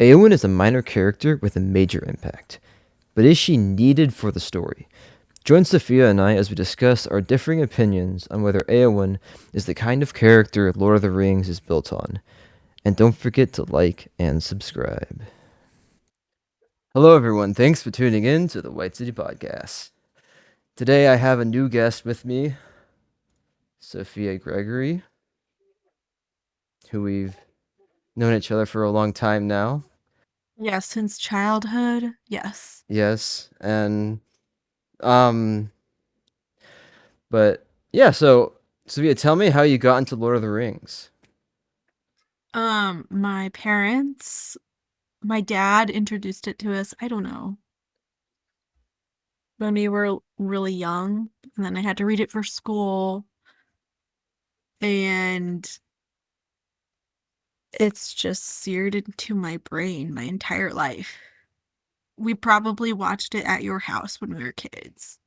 Eowyn is a minor character with a major impact, but is she needed for the story? Join Sophia and I as we discuss our differing opinions on whether Eowyn is the kind of character Lord of the Rings is built on. And don't forget to like and subscribe. Hello, everyone. Thanks for tuning in to the White City Podcast. Today I have a new guest with me, Sophia Gregory, who we've known each other for a long time now. Yes, since childhood. Yes. Yes, and um, but yeah. So Sophia, tell me how you got into Lord of the Rings. My parents, my dad introduced it to us, I don't know, when we were really young, and then I had to read it for school, and it's just seared into my brain my entire life. We probably watched it at your house when we were kids.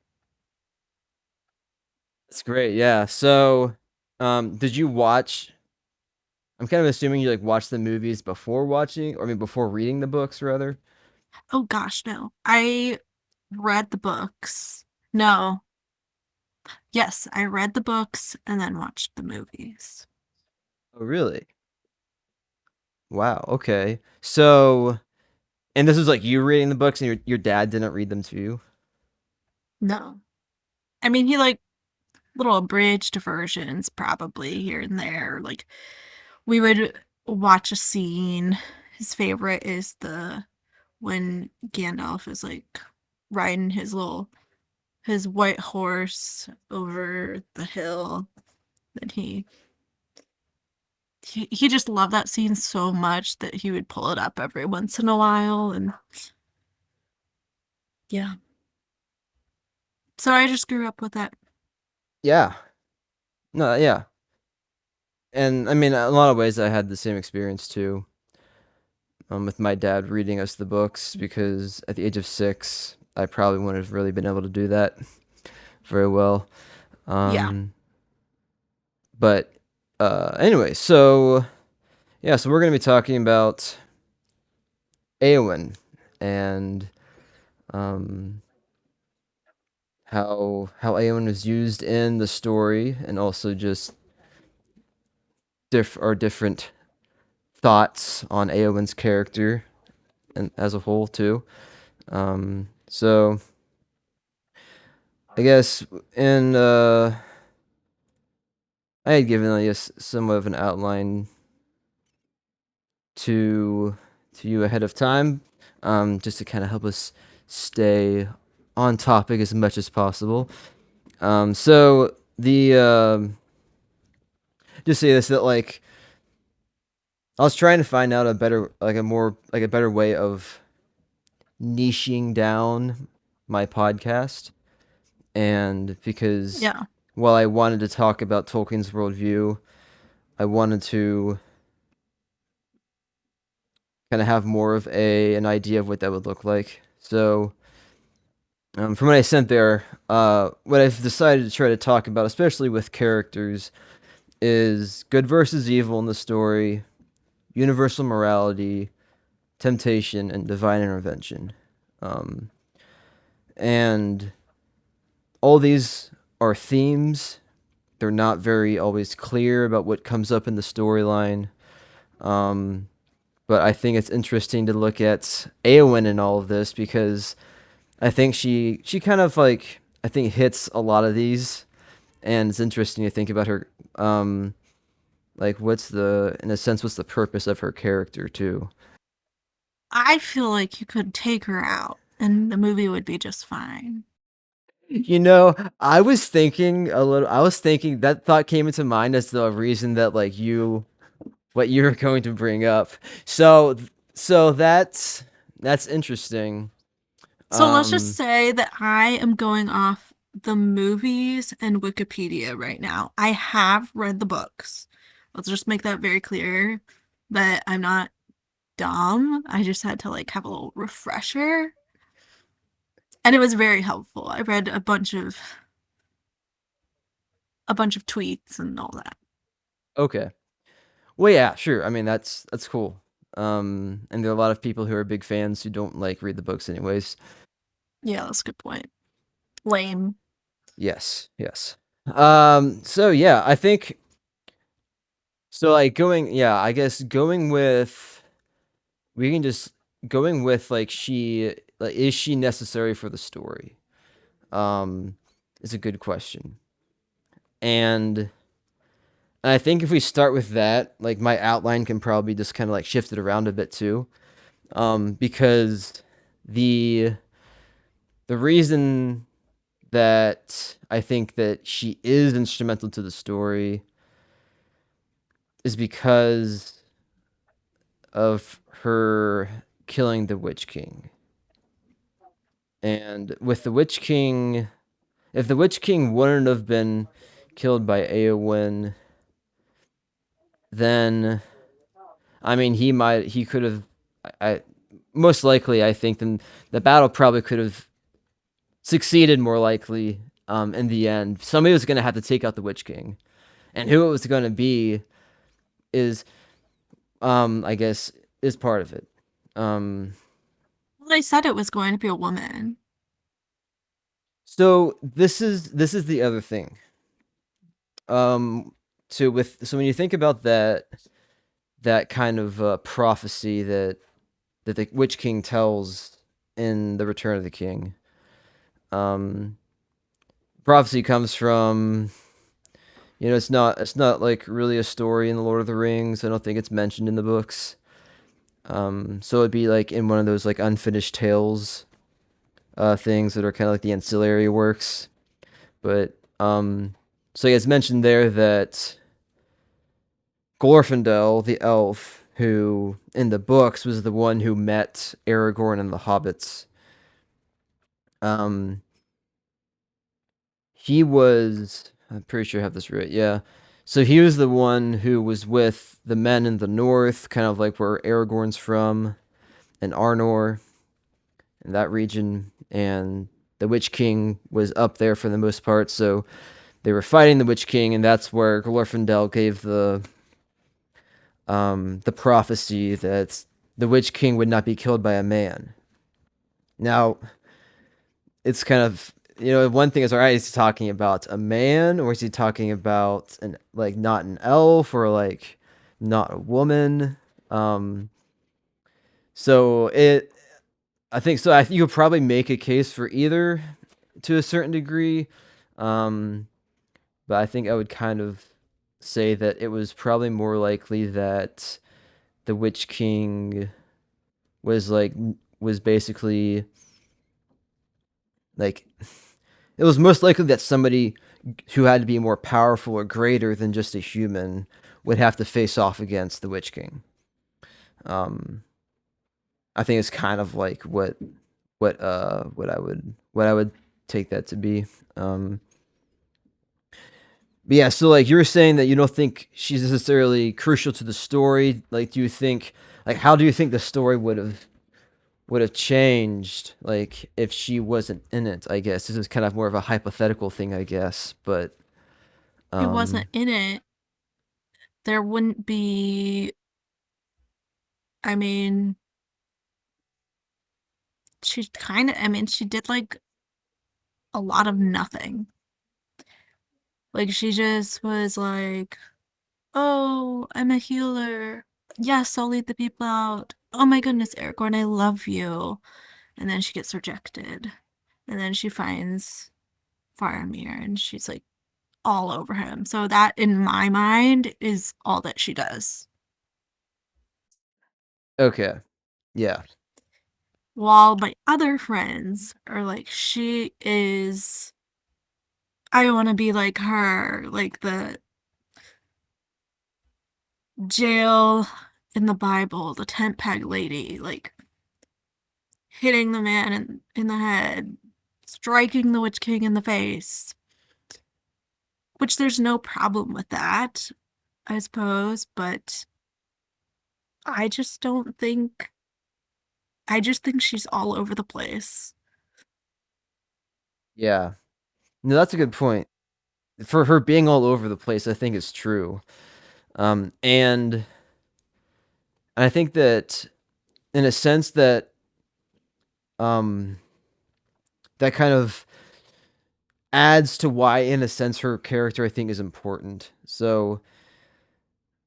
That's great. Yeah. So, did you watch? I'm kind of assuming you like watched the movies before watching, or I mean, before reading the books, rather. Oh gosh, no. I read the books. No. Yes, I read the books and then watched the movies. Oh, really? Wow. Okay. So, and this was like you reading the books, and your dad didn't read them to you. No. I mean, he like little abridged versions probably here and there. Like we would watch a scene. His favorite is the when Gandalf is like riding his white horse over the hill. That he just loved that scene so much that he would pull it up every once in a while, and yeah. So I just grew up with that. Yeah. No. Yeah. And I mean, in a lot of ways, I had the same experience too. With my dad reading us the books because at the age of 6, I probably wouldn't have really been able to do that very well. Yeah. Um, but anyway, so yeah, so we're gonna be talking about Eowyn and um, how Eowyn was used in the story, and also just our different thoughts on Eowyn's character and as a whole too. So I guess in I had given, I guess, somewhat of an outline to you ahead of time, just to kind of help us stay on topic as much as possible. So the just say this, that like I was trying to find out a better, like a more, like a better way of niching down my podcast, and because Yeah. while I wanted to talk about Tolkien's worldview, I wanted to kind of have more of an idea of what that would look like. So, from what I sent there, what I've decided to try to talk about, especially with characters, is good versus evil in the story, universal morality, temptation, and divine intervention. Um, and all these are themes. They're not very always clear about what comes up in the storyline. Um, but I think it's interesting to look at Eowyn in all of this because I think she kind of like I think hits a lot of these, and it's interesting to think about her. Like what's the in a sense what's the purpose of her character too? I feel like you could take her out and the movie would be just fine. I was thinking a little. I was thinking that thought came into mind as the reason that like you what you were going to bring up. So that's interesting. So let's just Um, say that I am going off the movies and Wikipedia right now. I have read the books. Let's just make that very clear that I'm not dumb. I just had to like have a little refresher. And it was very helpful. I read a bunch of tweets and all that. okay. Well, yeah, sure. I mean, that's cool. And there are a lot of people who are big fans who don't like read the books anyways. Yeah, that's a good point. Lame. Yes, yes. So yeah, I think so. Like going, yeah, I guess going with we can just going with like is she necessary for the story? Um, is a good question, and I think if we start with that, like my outline can probably just kind of like shift it around a bit too, because the the reason that I think that she is instrumental to the story is because of her killing the Witch King. And with the Witch King, if the Witch King wouldn't have been killed by Eowyn, then I mean he could have I most likely I think then the battle probably could have succeeded more likely in the end. Somebody was going to have to take out the Witch King. And who it was going to be is I guess is part of it. Um Well, they said it was going to be a woman. so this is the other thing. Um so when you think about that kind of prophecy that the Witch King tells in the Return of the King, um prophecy comes from it's not like really a story in the Lord of the Rings. I don't think it's mentioned in the books. So it'd be like in one of those like unfinished tales things that are kind of like the ancillary works. But so yeah, it's mentioned there that Glorfindel, the elf, who in the books was the one who met Aragorn and the hobbits, um, he was. I'm pretty sure I have this right. Yeah. So he was the one who was with the men in the north, kind of like where Aragorn's from, and Arnor, in that region, and the Witch King was up there for the most part. So they were fighting the Witch King, and that's where Glorfindel gave the prophecy that the Witch King would not be killed by a man. Now, it's kind of one thing is, all right, is he talking about a man, or is he talking about an like not an elf, or like not a woman? Um, so I think so. I think you could probably make a case for either to a certain degree, um, but I think I would kind of say that it was probably more likely that the Witch King was like was basically like it was most likely that somebody who had to be more powerful or greater than just a human would have to face off against the Witch King. Um, I think it's kind of like what I would take that to be. Um, but yeah, so like you were saying that you don't think she's necessarily crucial to the story. Like, do you think like how do you think the story would have changed like if she wasn't in it? I guess this is kind of more of a hypothetical thing, I guess, but She wasn't um, in it. There wouldn't be, I mean, she did like a lot of nothing. Like she just was like, "Oh, I'm a healer. Yes, I'll lead the people out. Oh my goodness, Aragorn, I love you." And then she gets rejected. And then she finds Faramir and she's like all over him. So that in my mind is all that she does. okay, yeah, While my other friends are like, she is, I want to be like her, like the jail in the Bible, the tent peg lady, like hitting the man in the head, striking the Witch King in the face, which there's no problem with that, I suppose, but I just don't think, I just think she's all over the place. yeah. No, that's a good point. For her being all over the place, I think is true. And And I think that in a sense that um that kind of adds to why in a sense her character I think is important. So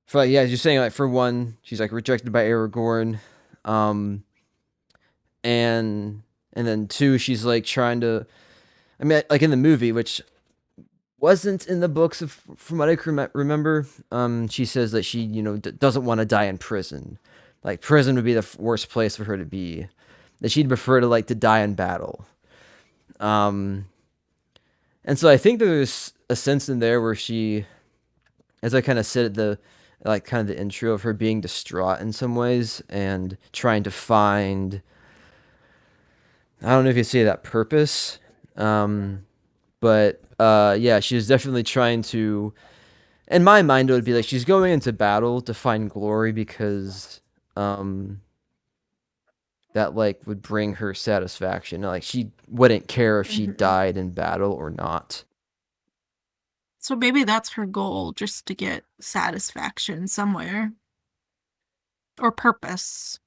for like, yeah, as you're saying, like for one, she's like rejected by Aragorn. Um and then two, she's like trying to, I mean, like in the movie, which wasn't in the books of, from what I can remember. She says that she, doesn't want to die in prison. Like prison would be the worst place for her to be. That she'd prefer to like to die in battle. Um, and so I think there's a sense in there where she, as I kind of said at the, like kind of the intro of her being distraught in some ways and trying to find, I don't know if you say that purpose, but yeah, she was definitely trying to, in my mind, it would be like she's going into battle to find glory because um, that like would bring her satisfaction. Like she wouldn't care if she Hmm. died in battle or not. So maybe that's her goal, just to get satisfaction somewhere or purpose.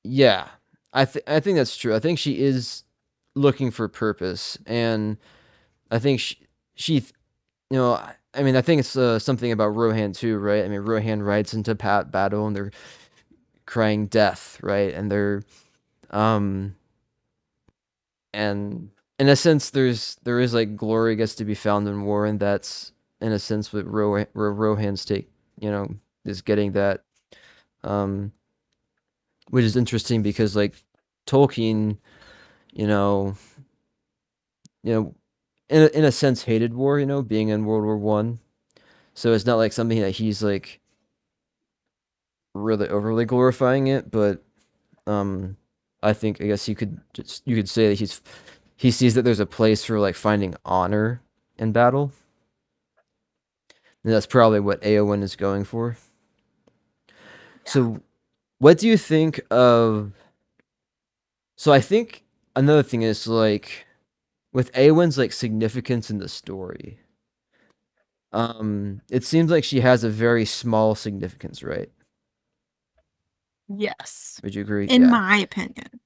Yeah, I think that's true. I think she is looking for purpose, and I think she I mean, I think it's something about Rohan too, right? I mean, Rohan rides into battle and they're crying death, right? And they're um and in a sense there is like glory gets to be found in war, and that's in a sense what Rohan's take, you know, is getting that, um which is interesting because like Tolkien, you know, you know in a sense hated war, being in World War I, so it's not like something that he's like really overly glorifying it, but um I think I guess you could say that he sees that there's a place for like finding honor in battle. And that's probably what Eowyn is going for. Yeah. So, what do you think of? So, I think another thing is like with Eowyn's like significance in the story. It seems like she has a very small significance, right? Yes. Would you agree? In Yeah, my opinion.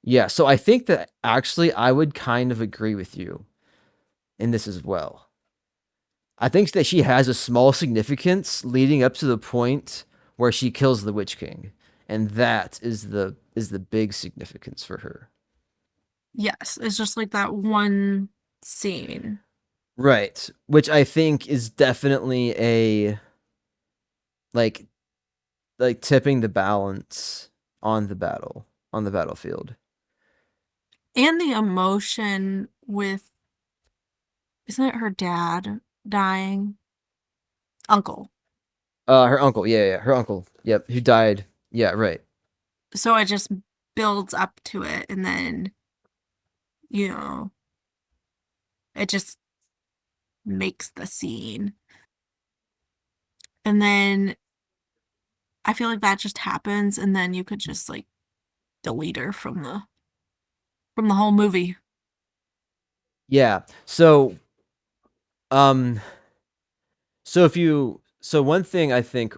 yeah. So, I think that actually I would kind of agree with you in this as well. I think that she has a small significance leading up to the point where she kills the Witch King, and that is the big significance for her. Yes. It's just like that one scene. Right, which I think is definitely a like tipping the balance on the battlefield. And the emotion with, isn't it her dad dying? Uncle. Her uncle, yeah, yeah, her uncle, yep, who died. Yeah, right. So it just builds up to it and then, you know, it just makes the scene. And then I feel like that just happens and then you could just like delete her from the whole movie. Yeah. Um, so one thing I think,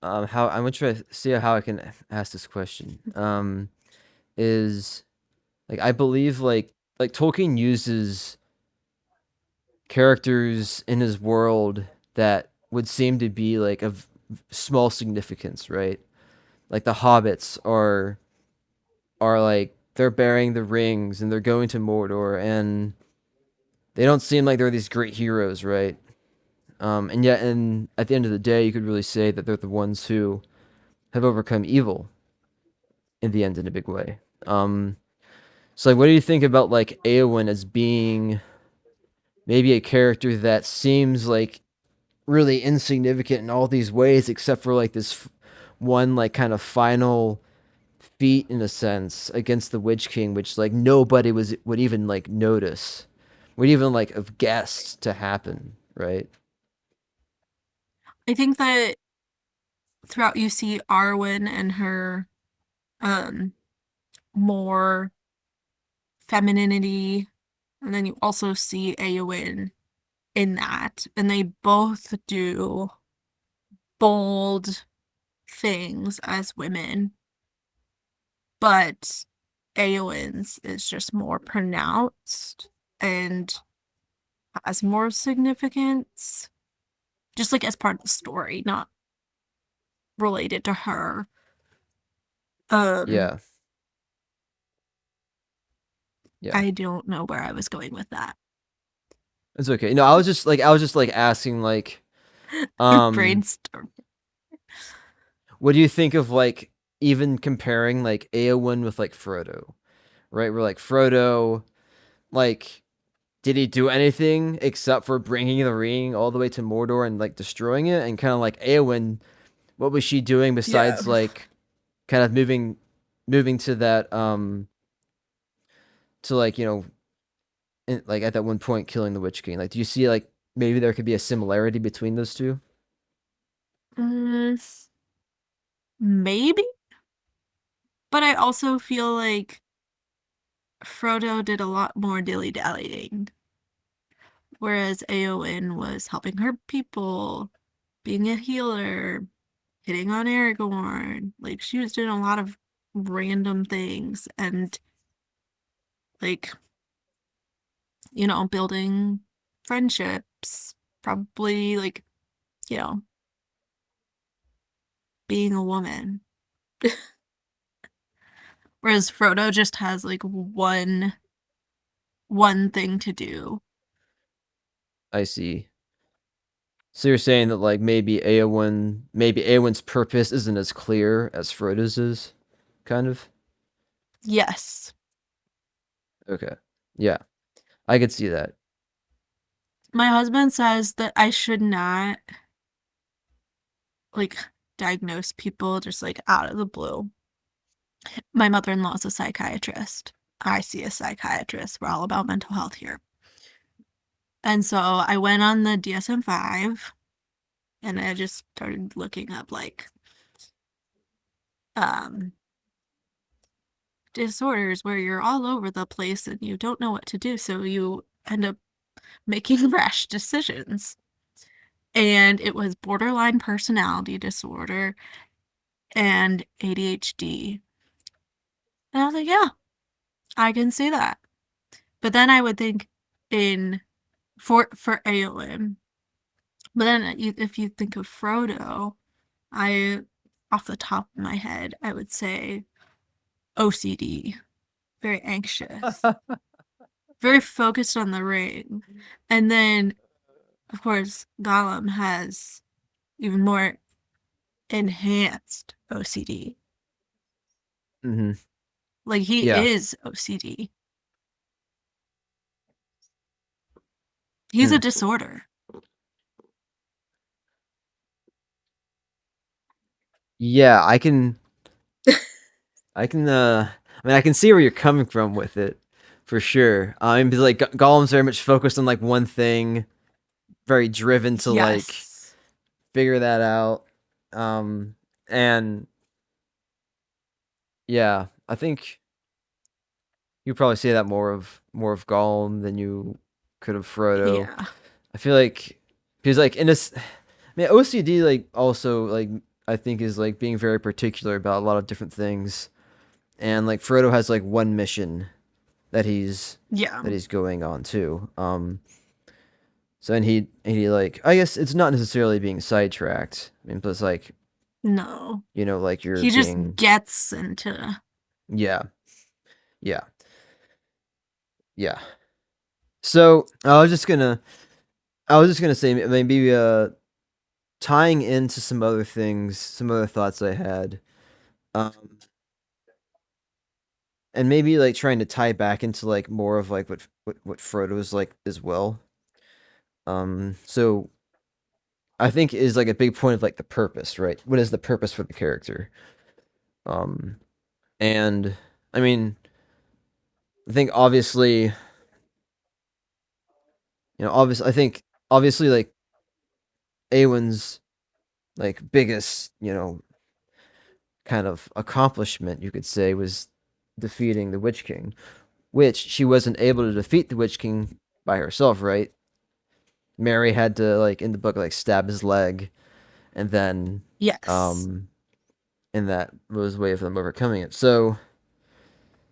how I'm gonna try to see how I can ask this question. Is like I believe like Tolkien uses characters in his world that would seem to be like of small significance, right? Like the hobbits are like they're bearing the rings and they're going to Mordor, and they don't seem like they're these great heroes, right? And yet, and at the end of the day, you could really say that they're the ones who have overcome evil in the end in a big way. So like, what do you think about like Eowyn as being maybe a character that seems like really insignificant in all these ways, except for like this one like kind of final feat in a sense against the Witch King, which like nobody would even like notice, would even like have guessed to happen, right? I think that throughout you see Arwen and her um more femininity, and then you also see Eowyn in that, and they both do bold things as women, but Eowyn's is just more pronounced and has more significance, just like as part of the story, not related to her. Um, Yeah. Yeah. I don't know where I was going with that. It's okay. No, I was just like asking like um Brainstorm. what do you think of like even comparing like Eowyn with like Frodo? Right? We're like Frodo like did he do anything except for bringing the ring all the way to Mordor and like destroying it? And kind of like Eowyn, what was she doing Yeah. besides like kind of moving to that to like, like at that one point killing the Witch King? Like do you see like maybe there could be a similarity between those two? Mm, maybe, but I also feel like Frodo did a lot more dilly-dallying, whereas Eowyn was helping her people, being a healer, hitting on Aragorn. Like she was doing a lot of random things and like, building friendships, probably like, you know, being a woman. Whereas Frodo just has like one thing to do. I see. So you're saying that like maybe Eowyn's purpose isn't as clear as Frodo's is, kind of? Yes. Okay. Yeah, I could see that. My husband says that I should not like diagnose people just like out of the blue. My mother-in-law is a psychiatrist. I see a psychiatrist. We're all about mental health here. And so I went on the DSM-5 and I just started looking up like um disorders where you're all over the place and you don't know what to do, so you end up making rash decisions. And it was borderline personality disorder and ADHD. And I was like, yeah, I can see that. But then I would think in for Eowyn. But then if you think of Frodo, I off the top of my head, I would say OCD, very anxious, very focused on the ring. And then of course Gollum has even more enhanced OCD. Hmm. Like he Yeah. is OCD. He's a Hmm. disorder. Yeah, I can see where you're coming from with it, for sure. I mean, because, like Gollum's very much focused on like one thing, very driven to like Yes. figure that out. Um, and yeah, I think you probably say that more of Gollum than you could of Frodo. Yeah. I feel like because like in this, I mean, OCD like also like I think is like being very particular about a lot of different things, and like Frodo has like one mission that he's Yeah. that he's going on too. So and he like I guess it's not necessarily being sidetracked. I mean, but it's like No. like you're He just being gets into yeah yeah yeah. So I was just gonna say maybe tying into some other things, some other thoughts I had, um, and maybe like trying to tie back into like more of like what Frodo's like as well. So I think is like a big point of like the purpose, right? What is the purpose for the character? Um, and I mean, I think I think obviously like Awen's like biggest, kind of accomplishment you could say was defeating the Witch King, which she wasn't able to defeat the Witch King by herself, right? Mary had to like in the book like stab his leg and then yes. um and that was a way of them overcoming it. So,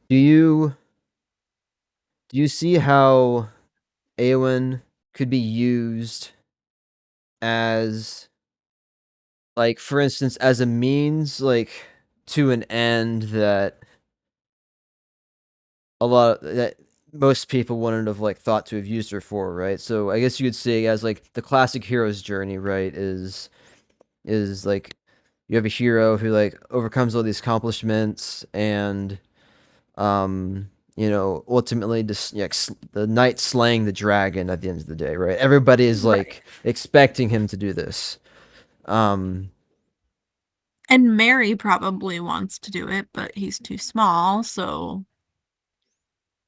do you do you see how Eowyn could be used as, like, for instance, as a means, like, to an end that that most people wouldn't have, like, thought to have used her for, right? So I guess you could say as, like, the classic hero's journey, right, is like you have a hero who like overcomes all these accomplishments and ultimately just the knight slaying the dragon at the end of the day, right? Everybody is Right. like expecting him to do this. Um And Mary probably wants to do it, but he's too small, so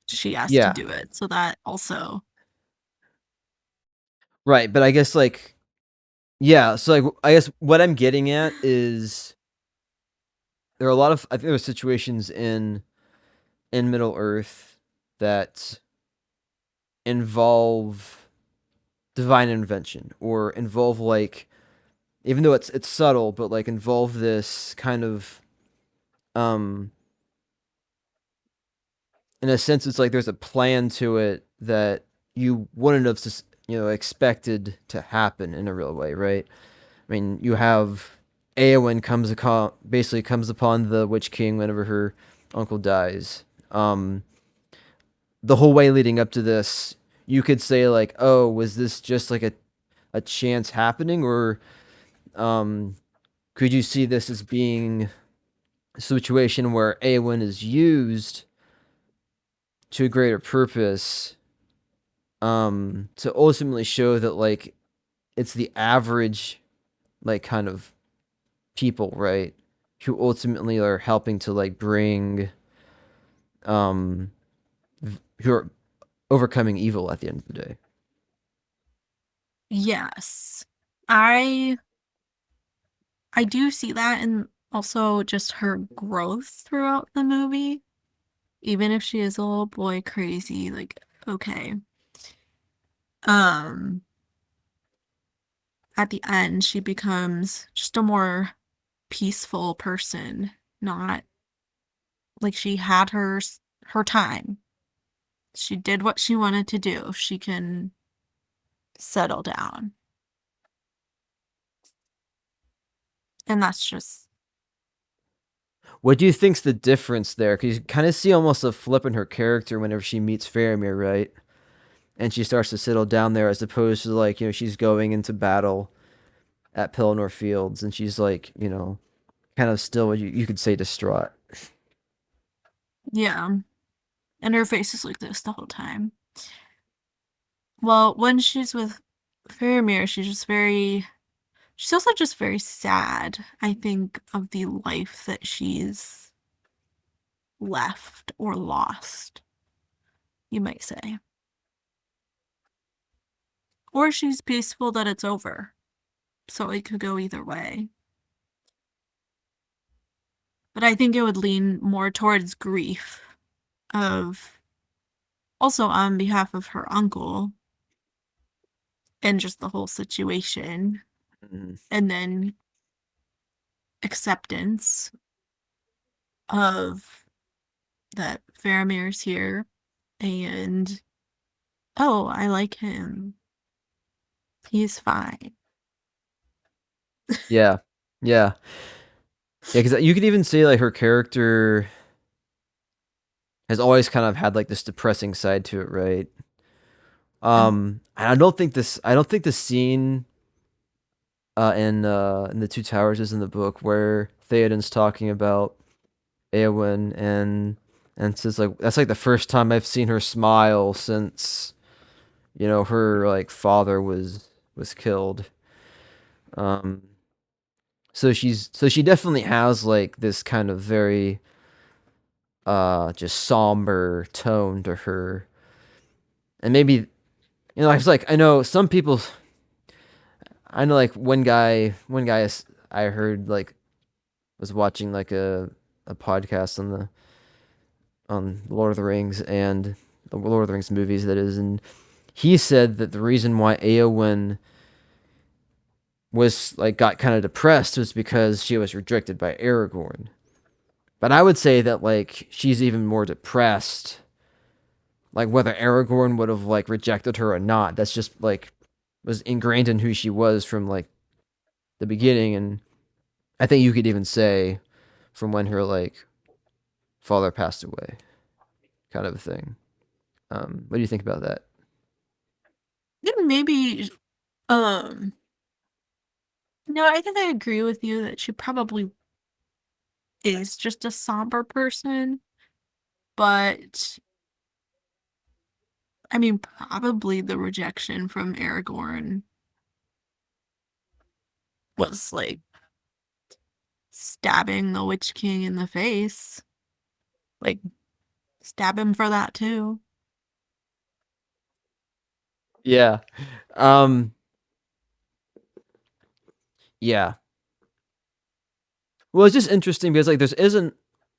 she has to yeah, do it. So that also, right, but I guess like yeah, so like I guess what I'm getting at is there are a lot of I think there are situations in Middle Earth that involve divine intervention or involve like even though it's subtle, but like involve this kind of um in a sense it's like there's a plan to it that you wouldn't have expected to happen in a real way, right? I mean, you have Eowyn basically comes upon the Witch King whenever her uncle dies. The whole way leading up to this, you could say like, oh, was this just like a chance happening, or um could you see this as being a situation where Eowyn is used to a greater purpose, to ultimately show that like it's the average like kind of people, right, who ultimately are helping to like bring um who are overcoming evil at the end of the day. yes. I I do see that, and also just her growth throughout the movie. Even if she is a little boy crazy, like, okay. Um, at the end, she becomes just a more peaceful person, not like she had her time. She did what she wanted to do. She can settle down. And that's just, What do you think's the difference there? Because you kind of see almost a flip in her character whenever she meets Faramir, right? And she starts to settle down there, as opposed to like she's going into battle at Pelennor Fields, and she's like kind of still you could say distraught. yeah. And her face is like this the whole time. Well, when she's with Faramir, she's also just very sad, I think, of the life that she's left or lost, you might say. Or she's peaceful that it's over. So it could go either way. But I think it would lean more towards grief of also on behalf of her uncle and just the whole situation. Mhm. And then acceptance of that Faramir's here and oh, I like him. He's fine. Yeah, yeah, yeah. Because you could even say like her character has always kind of had like this depressing side to it, right? And And I don't think this. I don't think the scene in the Two Towers is in the book where Theoden's talking about Eowyn and says like that's like the first time I've seen her smile since her like father was killed. Um, so she definitely has like this kind of very just somber tone to her, and maybe I was like I know like I heard like was watching like a podcast on Lord of the Rings and the Lord of the Rings movies, that is, and he said that the reason why Eowyn was like got kind of depressed was because she was rejected by Aragorn. But I would say that like she's even more depressed, like whether Aragorn would have like rejected her or not. That's just like was ingrained in who she was from like the beginning, and I think you could even say from when her like father passed away, kind of a thing. What do you think about that? Then maybe, um, no, I think I agree with you that she probably is just a somber person, but I mean, probably the rejection from Aragorn was like stabbing the Witch King in the face. Like, stab him for that too. Yeah. Um, yeah. Well, it's just interesting because like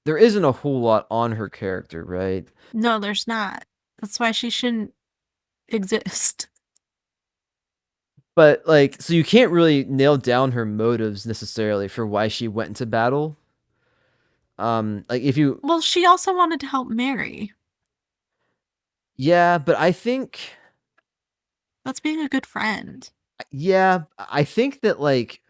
there isn't a whole lot on her character, right? No, there's not. That's why she shouldn't exist. But like so you can't really nail down her motives necessarily for why she went into battle. Like if you Well, she also wanted to help Mary. yeah, but I think That's being a good friend. yeah, I think that like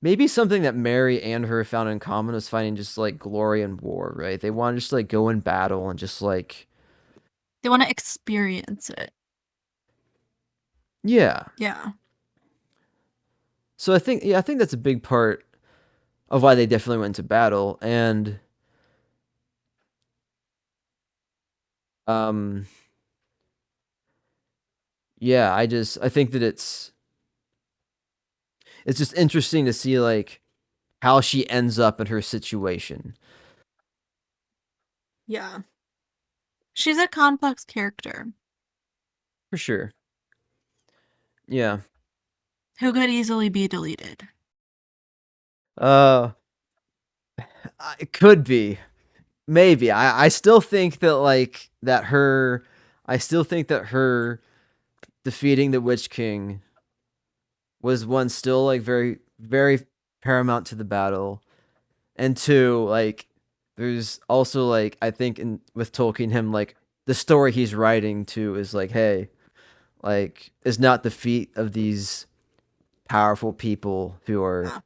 maybe something that Mary and her found in common was finding just like glory in war, right? They want to just like go in battle and just like They want to experience it. yeah. Yeah. So I think yeah, I think that's a big part of why they definitely went to battle. And um yeah, I think that it's just interesting to see like how she ends up in her situation. Yeah. She's a complex character For sure. Yeah. who could easily be deleted. Uh it could be. Maybe. I still think that like that her I still think that her defeating the Witch King was one still like very very paramount to the battle. And two, like there's also like I think in with Tolkien him like the story he's writing to is like hey, like is not the feat of these powerful people who are Yeah.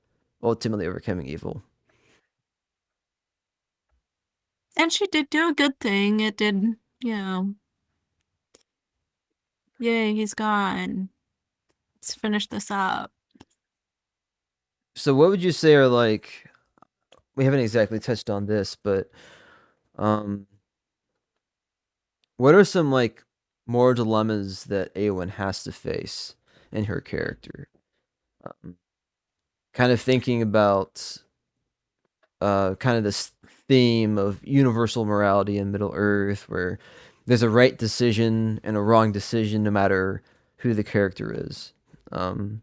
ultimately overcoming evil. And she did do a good thing. It did, you know, yay, he's gone. Let's finish this up. So what would you say are like we haven't exactly touched on this, but um what are some like moral dilemmas that Eowyn has to face in her character? Um, kind of thinking about kind of this theme of universal morality in Middle Earth, where there's a right decision and a wrong decision, no matter who the character is. Um,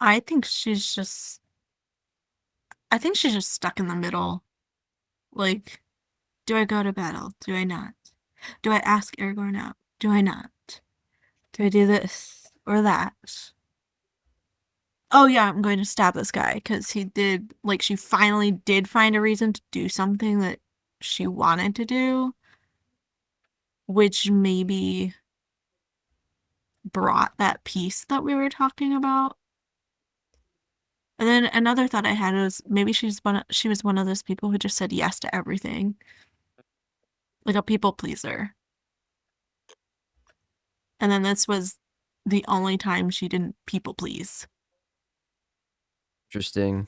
I think she's just, I think she's just stuck in the middle. Like, do I go to battle? Do I not? Do I ask Aragorn out? Do I not? Do I do this or that? Oh yeah, I'm going to stab this guy because he did, like, she finally did find a reason to do something that she wanted to do, which maybe brought that peace that we were talking about. And then another thought I had was maybe she was one of those people who just said yes to everything, like a people pleaser. And then this was the only time she didn't people please. interesting.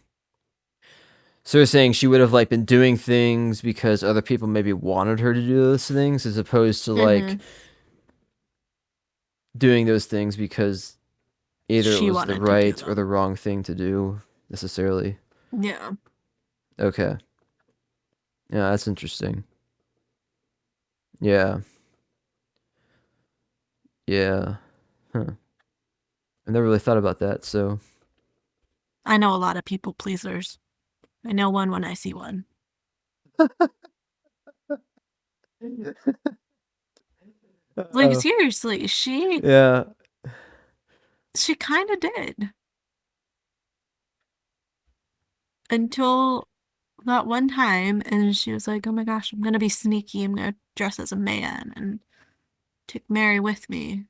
So you're saying she would have like been doing things because other people maybe wanted her to do those things, as opposed to like Mm-hmm. doing those things because either it She was the wanted to do right or the them. wrong thing to do necessarily. Yeah. Okay. Yeah, that's interesting. Yeah. Yeah. Huh. I never really thought about that. So, I know a lot of people pleasers. I know one when I see one. Like oh, seriously, she yeah. She kind of did until that one time, and she was like, "Oh my gosh, I'm gonna be sneaky. I'm gonna dress as a man and take Mary with me."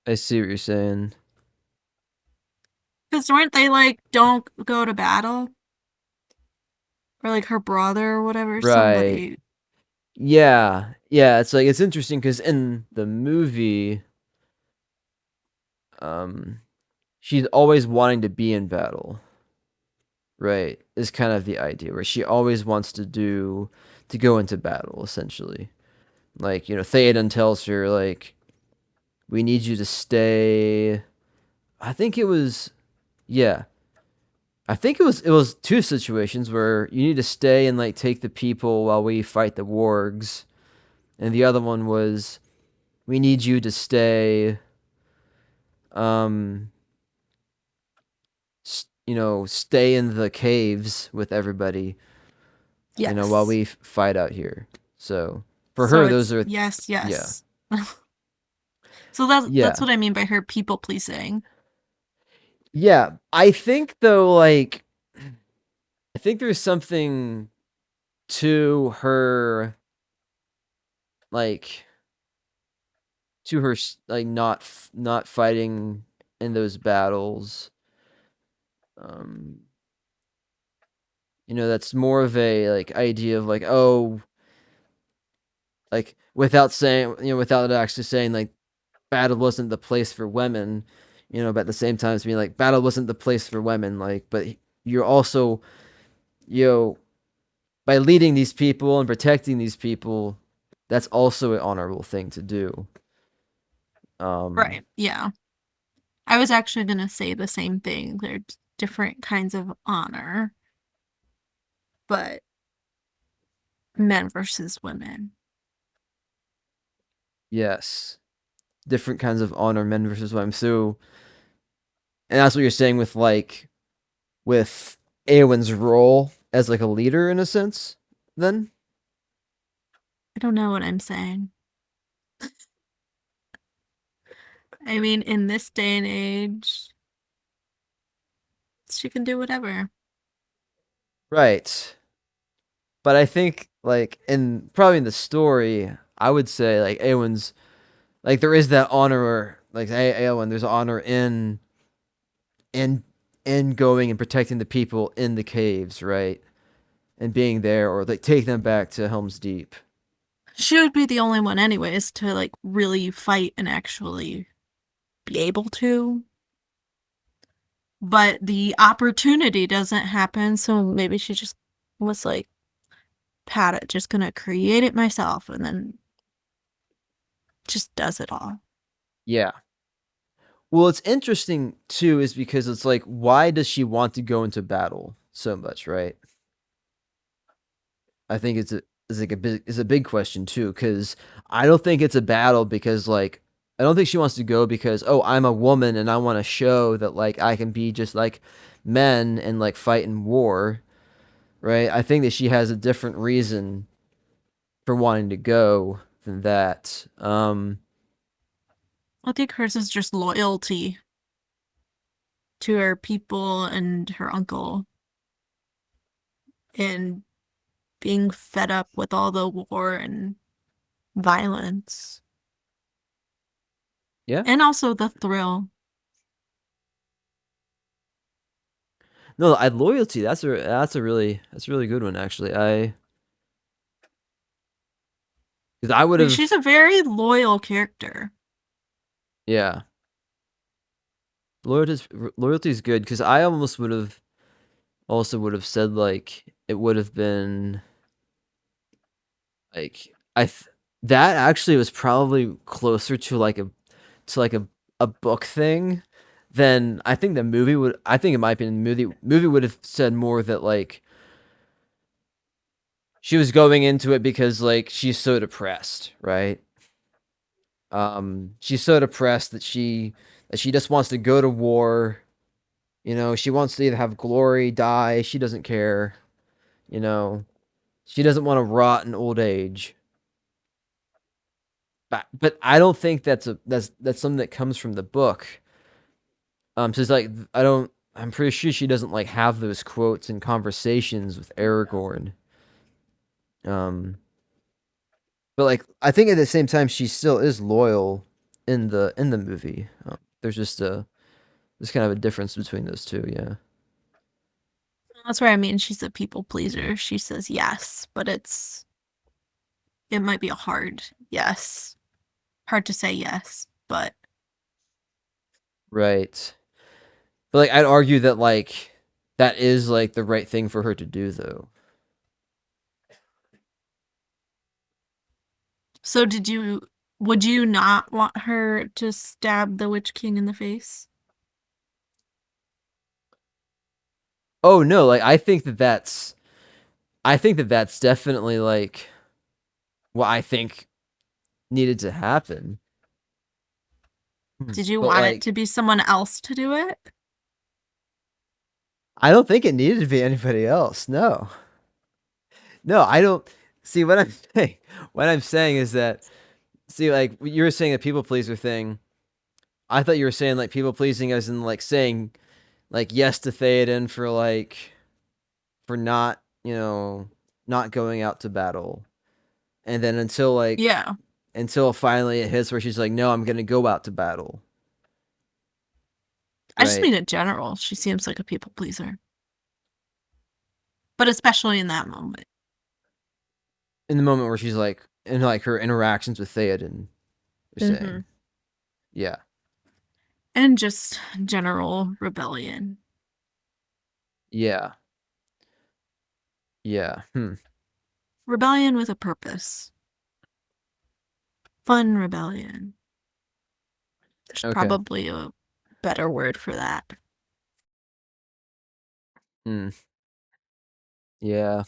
I see what you're saying. Because weren't they like, "Don't go to battle," or like her brother or whatever? Right. Somebody. Yeah. Yeah, it's like it's interesting because in the movie, um, she's always wanting to be in battle. Right. Is kind of the idea where she always wants to go into battle, essentially. Like, Theoden tells her, like, we need you to stay. I think it was, yeah. I think it was two situations where you need to stay and like take the people while we fight the wargs, and the other one was we need you to stay, um, stay in the caves with everybody, while Yes. we fight out here. So for So her, it's those are, yes, yeah, yes. So that's yeah, what I mean by her people pleasing. yeah. I think though, like, I think there's something to her, like, like not fighting in those battles. Um, that's more of a like idea of like, oh, like without saying, without actually saying like battle wasn't the place for women, but at the same time it's being like battle wasn't the place for women, like, but you're also, you know, by leading these people and protecting these people, that's also an honorable thing to do. Um, Right. Yeah. I was actually going to say the same thing. There's different kinds of honor, but men versus women. yes, different kinds of honor, men versus women. So, and that's what you're saying with like with Eowyn's role as like a leader in a sense. Then, I don't know what I'm saying. I mean, in this day and age, she can do whatever. right? But I think like in probably in the story, I would say like Eowyn's like there is that honor, like Eowyn. There's honor in in going and protecting the people in the caves, right? And being there, or like take them back to Helm's Deep. She would be the only one, anyways, to like really fight and actually be able to. But the opportunity doesn't happen, so maybe she just was like, "Pat it, just gonna create it myself," and then just does it all. Yeah. Well, it's interesting too, is because it's like, why does she want to go into battle so much, right? I think it's a big question too, because I don't think it's a battle because like I don't think she wants to go because, oh, I'm a woman and I want to show that like I can be just like men and like fight in war, right? I think that she has a different reason for wanting to go than that. I think hers is just loyalty to her people and her uncle and being fed up with all the war and violence. Yeah. And also the thrill. No, I loyalty. That's a really good one actually. I because I would Like have, she's a very loyal character. yeah. Loyalty's loyalty's good because I almost would have also would have said like it would have been like that actually was probably closer to like a book thing than I think the movie would. I think it might be the movie would have said more that like she was going into it because like she's so depressed, right? She's so depressed that she just wants to go to war. She wants to either have glory, die. She doesn't care. You know, she doesn't want to rot in old age. but I don't think that's something that comes from the book. So it's like I don't. I'm pretty sure she doesn't like have those quotes and conversations with Aragorn. Um, but like I think at the same time she still is loyal in the movie. There's just a there's kind of a difference between those two. Yeah. That's where I mean she's a people pleaser. She says yes, but it might be a hard yes. Hard to say yes, but Right. But like I'd argue that like that is like the right thing for her to do though. so would you not want her to stab the Witch King in the face? Oh no, like I think that that's definitely like what I think needed to happen. Did you But want it like to be someone else to do it? I don't think it needed to be anybody else. No. No, I don't see what I'm saying. What I'm saying is that see like you were saying the people pleaser thing. I thought you were saying like people pleasing as in like saying like yes to Theoden for like for not, not going out to battle. And then Yeah. until finally it hits where she's like, "No, I'm going to go out to battle." I just Right? mean in general, she seems like a people pleaser. But especially in that moment. In the moment where she's like in like her interactions with Theoden, you're Mm-hmm. saying. Yeah. And just general rebellion. Yeah. Yeah. Rebellion with a purpose. Fun rebellion. There's Okay. probably a better word for that. Hmm. Yeah.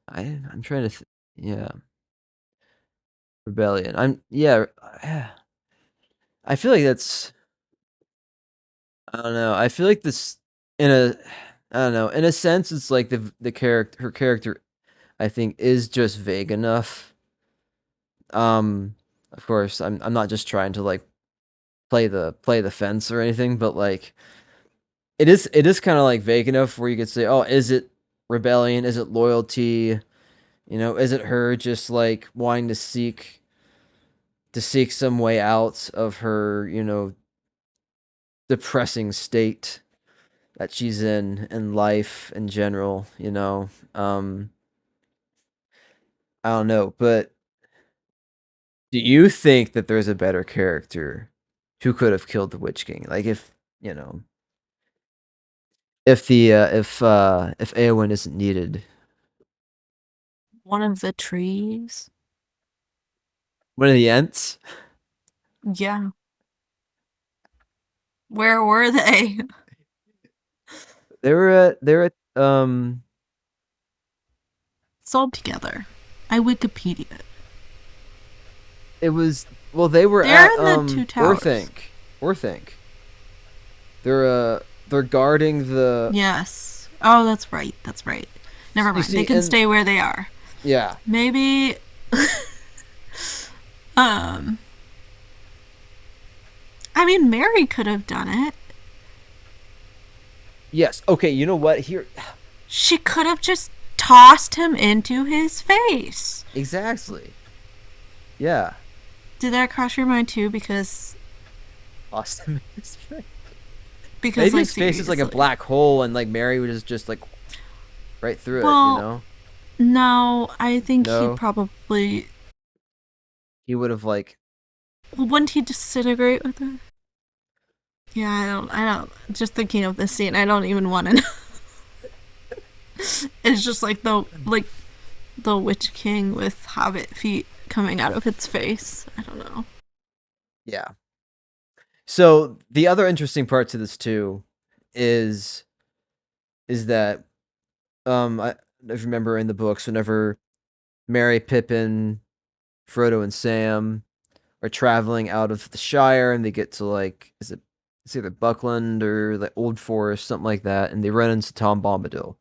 I'm trying to yeah. Rebellion. I'm yeah. I feel like that's I don't know. I feel like this in a I don't know. In a sense it's like the character her character I think is just vague enough. Um of course I'm not just trying to like play the fence or anything, but like it is kind of like vague enough where you could say, "Oh, is it rebellion? Is it loyalty? Is it her just like wanting to seek some way out of her, depressing state that she's in life in general, I don't know, but do you think that there's a better character who could have killed the Witch King? Like you know, if Eowyn isn't needed. One of the trees. One of the Ents? Yeah. Where were they? They were at It's all together. I Wikipedia. it was well they were They're at in the two towers. Orthanc. Orthanc. They're guarding the Yes. Oh, that's right. That's right. Never you mind. They see can and stay where they are. yeah. Maybe um I mean Mary could have done it. Yes. Okay, you know what? Here She could have just tossed him into his face. exactly. Yeah. Did that cross your mind too? Lost him in his face. Because Maybe like his face is like a seriously. black hole and like Mary was just like right through it, you Well, know? no, I think he'd No. probably. He would have like Well, wouldn't he disintegrate with her? Yeah, I don't. Just thinking of this scene, I don't even want to know. It's just like the Witch King with hobbit feet coming out of its face. I don't know. yeah. So the other interesting part to this too is that I remember in the books whenever Merry, Pippin, Frodo, and Sam are traveling out of the Shire and they get to like it's either Buckland or the Old Forest, something like that, and they run into Tom Bombadil.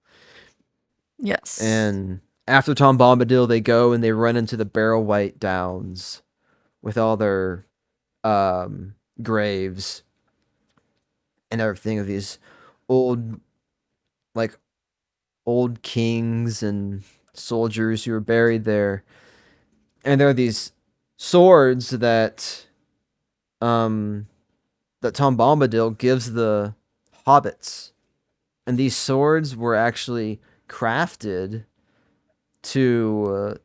Yes. And after Tom Bombadil, they go and they run into the Barrow White Downs. with all their graves and everything of these old like old kings and soldiers who were buried there. And there are these swords um that Tom Bombadil gives the hobbits. And these swords were actually crafted to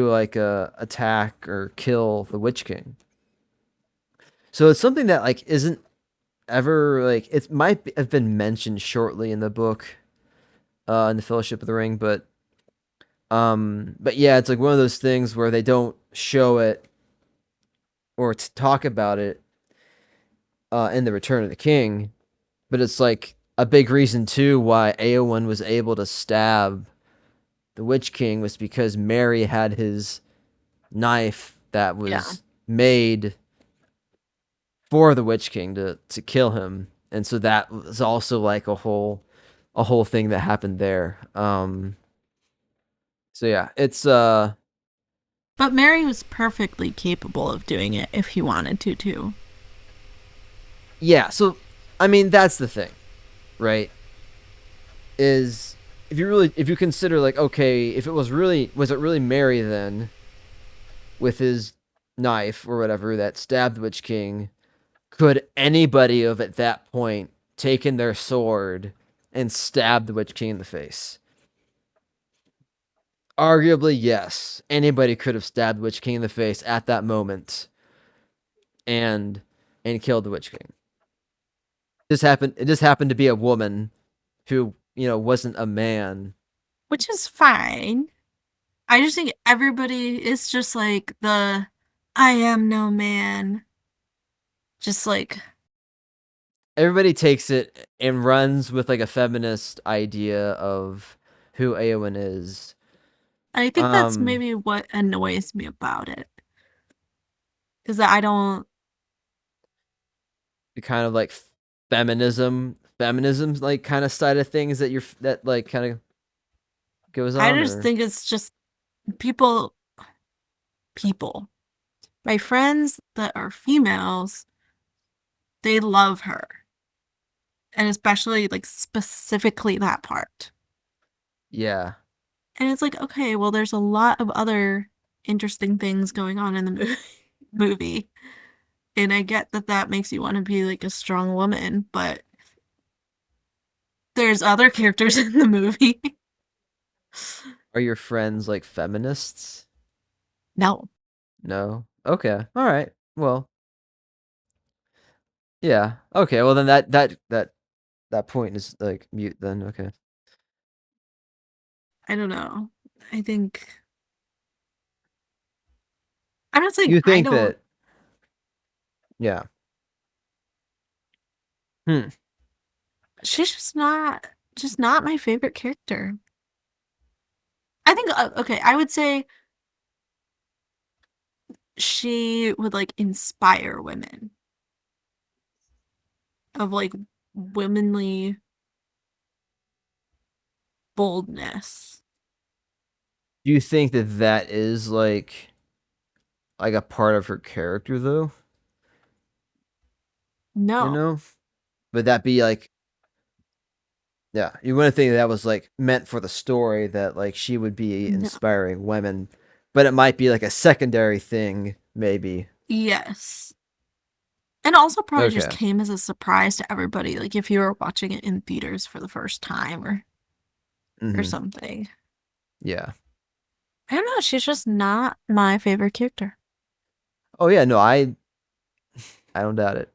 like attack or kill the Witch King. So it's something that like isn't ever like it might have been mentioned shortly in the book, in the Fellowship of the Ring, but yeah, it's like one of those things where they don't show it or talk about it in the Return of the King, but it's like a big reason too why Eowyn was able to stab the Witch King was because Merry had his knife that Yeah. was made for the Witch King to kill him, and so that was also like a whole thing that happened there. So yeah, it's But Mary was perfectly capable of doing it if he wanted to, too. yeah. So I mean that's the thing, right? Is if you consider like okay, if it was it really Merry then with his knife or whatever that stabbed the Witch King, could anybody have at that point taken their sword and stabbed the Witch King in the face? Arguably, yes. Anybody could have stabbed the Witch King in the face at that moment and killed the Witch King. It just happened to be a woman who, wasn't a man. Which is fine. I just think everybody is just like the I am no man. Just like, Everybody takes it and runs with like a feminist idea of who Eowyn is. I think that's Um, maybe what annoys me about it. Is that I don't, the kind of like feminism like kind of side of things that that like kind of goes I on, just or think it's just people, people. My friends that are females, they love her. And especially like specifically that part. yeah. And it's like, okay, well, there's a lot of other interesting things going on in the movie. And I get that that makes you want to be like a strong woman, but there's other characters in the movie. Are your friends like feminists? No, No. Okay. All right. Well, yeah. Okay. Well, then that point is like mute. Then okay. I don't know. I think I'm not saying You I think don't. that? Yeah. Hmm. She's just not my favorite character. I think okay, I would say she would like inspire women of like womanly boldness. Do you think that that is like a part of her character though? You No, know, would that be like yeah? You wouldn't think that was like meant for the story that like she would be no. inspiring women, but it might be like a secondary thing, maybe. Yes. And also probably just Okay. came as a surprise to everybody, like if you were watching it in theaters for the first time or Hmm. something. Yeah. I don't know, she's just not my favorite character. Oh yeah. No, I don't doubt it.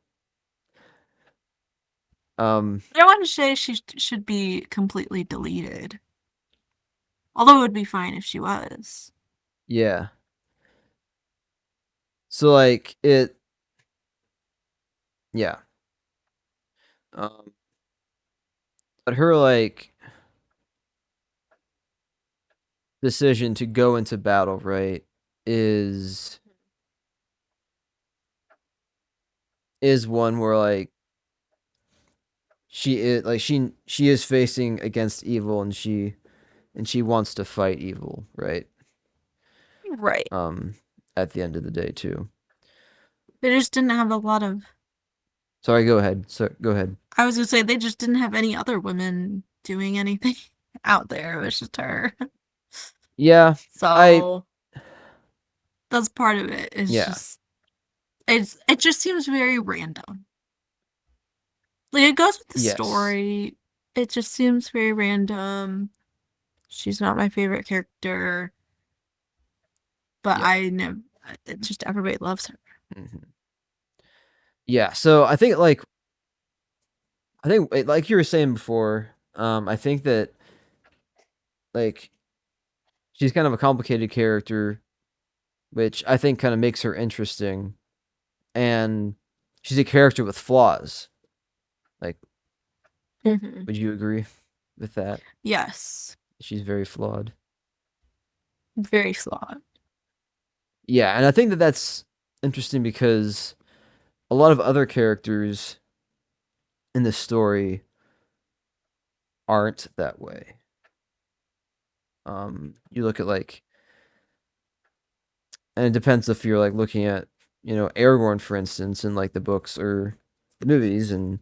Um. I don't want to say she should be completely deleted. Although it would be fine if she was. Yeah. So like it. Yeah. Um. But her like decision to go into battle, right, is one where like she is facing against evil and she wants to fight evil, right? Right. Um at the end of the day too. They just didn't have a lot of. Sorry, go ahead. So go ahead. I was gonna say they just didn't have any other women doing anything out there. It was just her. Yeah, I So that's part of it. It's yeah. just it just seems very random. Like it goes with the Yes. story. It just seems very random. She's not my favorite character, but Yeah. I know it just everybody loves her. Hmm. Yeah. So I think like you were saying before, I think that like she's kind of a complicated character, which I think kind of makes her interesting. And she's a character with flaws. Like, Hmm. would you agree with that? Yes, She's very flawed. very flawed. Yeah, and I think that that's interesting because a lot of other characters in the story aren't that way. You look at like, and it depends if you're like looking at, Aragorn, for instance, in like the books or the movies, and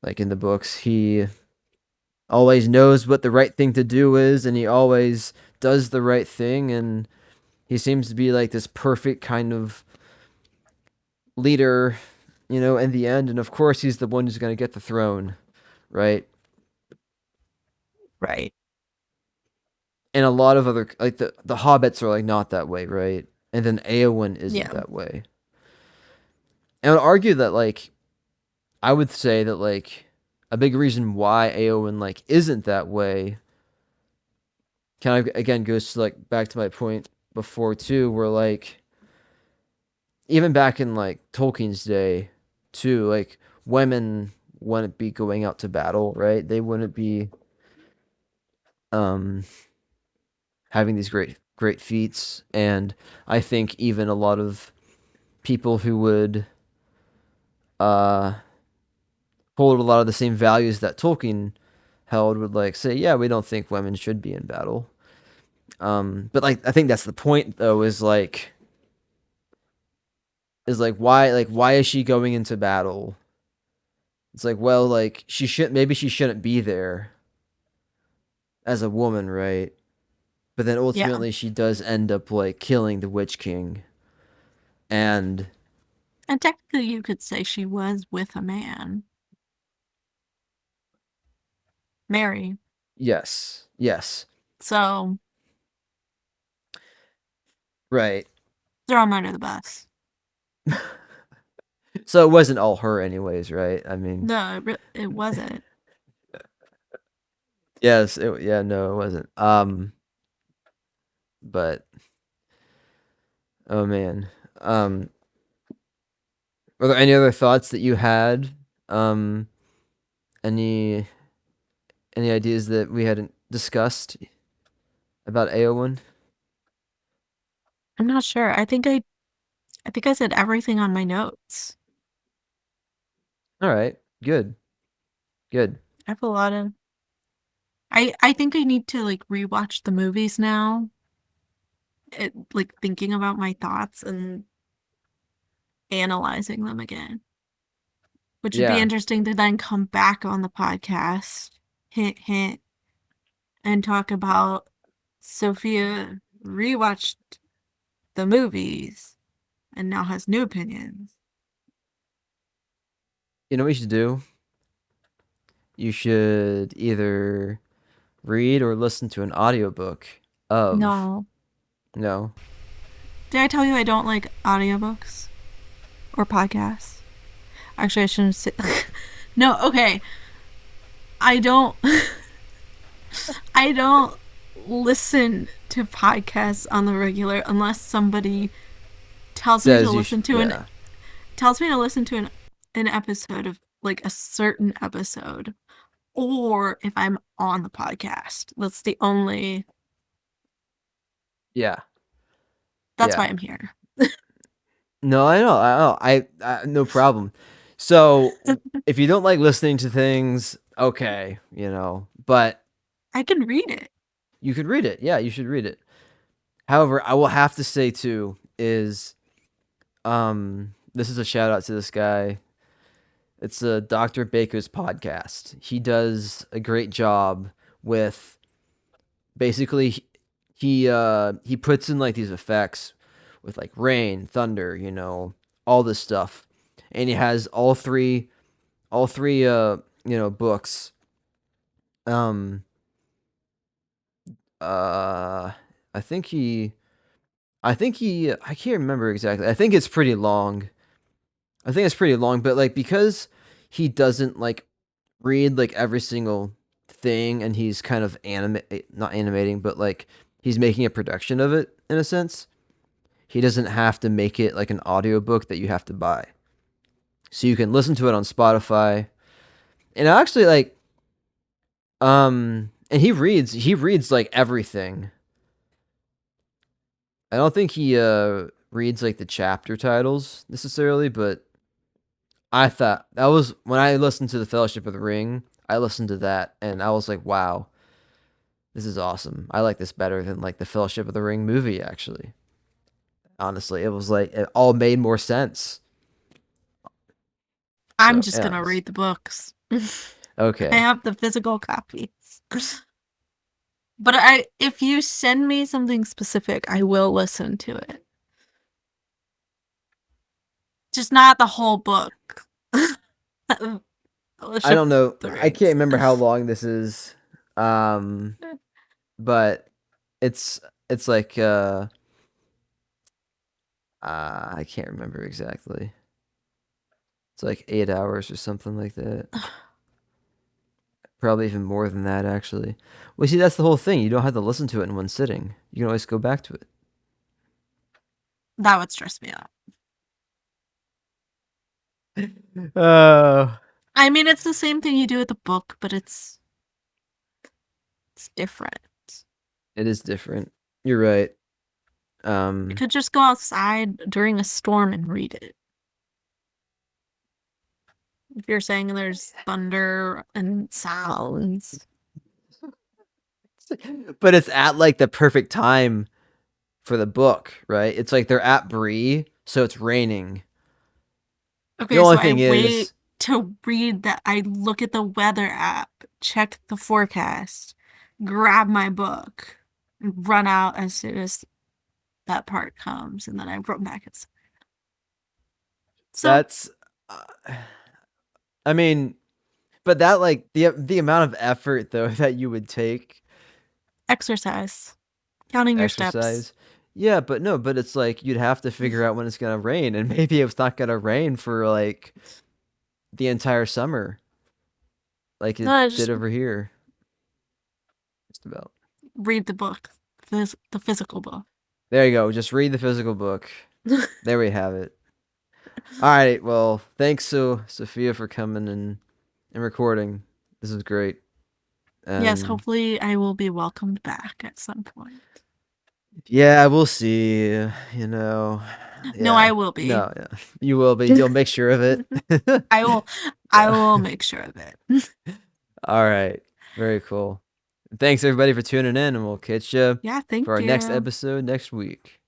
like in the books, he always knows what the right thing to do is, and he always does the right thing, and he seems to be like this perfect kind of leader, in the end, and of course, he's the one who's going to get the throne, right? Right. And a lot of other like the hobbits are like not that way, right? And then Eowyn isn't Yeah. that way. And I would argue that like I would say that like a big reason why Eowyn like isn't that way kind of again goes to like back to my point before too, where like even back in like Tolkien's day too, like women wouldn't be going out to battle, right? They wouldn't be um having these great feats, and I think even a lot of people who would uh hold a lot of the same values that Tolkien held would like say, yeah, we don't think women should be in battle. But like I think that's the point though, is like why is she going into battle? It's like, well, like maybe she shouldn't be there as a woman, right? But then Yeah. ultimately she does end up like killing the Witch King. And And technically you could say she was with a man. Mary. yes, yes, So right. throw him under the bus. So it wasn't all her anyways, right? I mean, No, it wasn't. yes, yeah, no, it wasn't. But oh man. Um were there any other thoughts that you had? Um any any ideas that we hadn't discussed about Eowyn? I'm not sure. I think I said everything on my notes. All right. Good. Good. I have a lot of I think I need to like rewatch the movies now. Like thinking about my thoughts and analyzing them again, which would be Yeah. interesting to then come back on the podcast, hint hint, and talk about Sophia rewatched the movies and now has new opinions. You know what you should do? You should either read or listen to an audiobook of No. no. Did I tell you I don't like audiobooks or podcasts? Actually, I shouldn't say. No, okay. I don't. I don't listen to podcasts on the regular unless somebody tells me to Says you listen to an yeah. tells me to listen to an episode of like a certain episode, or if I'm on the podcast. That's the only. Yeah. That's why Yeah. I'm here. No, I know. I no problem. So, if you don't like listening to things, okay, but I can read it. you could read it. Yeah, you should read it. However, I will have to say too, is this is a shout out to this guy. It's a Dr. Baker's podcast. He does a great job with basically he puts in like these effects with like rain, thunder, all this stuff. And he has all three books. Um uh I think he I can't remember exactly. I think it's pretty long. But like because he doesn't like read like every single thing, and he's kind of not animating, but like he's making a production of it in a sense. He doesn't have to make it like an audiobook that you have to buy. So you can listen to it on Spotify. And actually like and he reads like everything. I don't think he reads like the chapter titles necessarily, but I thought that was when I listened to the Fellowship of the Ring. I listened to that and I was like, wow, this is awesome. I like this better than like the Fellowship of the Ring movie. Actually, honestly, it was like it all made more sense. I'm So just yeah, gonna read the books. I okay. have the physical copies. But if you send me something specific, I will listen to it. Just not the whole book. I Fellowship don't of know. the I can't Rings. remember how long this is, um, but it's it's like I can't remember exactly. It's like 8 hours or something like that. Probably even more than that, actually. Well, see, that's the whole thing. You don't have to listen to it in one sitting. You can always go back to it. That would stress me out. Uh, I mean, it's the same thing you do with the book, but it's different. it is different. You're right. You Um, could just go outside during a storm and read it. If you're saying there's thunder and sounds. but it's at like the perfect time for the book, right? It's like they're at Bree, so it's raining. The Okay, only so I thing wait is, to read that. I look at the weather app, check the forecast, grab my book, and run out as soon as that part comes, and then I run back. So, that's, uh, I mean, but that like the amount of effort though that you would take exercise, counting your steps. exercise. Yeah, but no, but it's like you'd have to figure out when it's gonna rain, and maybe it's not gonna rain for like the entire summer, like No, it I did just over here. Just about. read the book, the physical book. There you go. Just read the physical book. There we have it. All right. Well, thanks, Sophia, for coming and recording. This is great. Yes, And hopefully I will be welcomed back at some point. yeah, we'll see. You know, No, I yeah. will be. No, yeah. You will be. You'll make sure of it. I will I Yeah. will make sure of it. All right. Very cool. Thanks everybody for tuning in, and we'll catch you Yeah, for thank our next you. episode next week.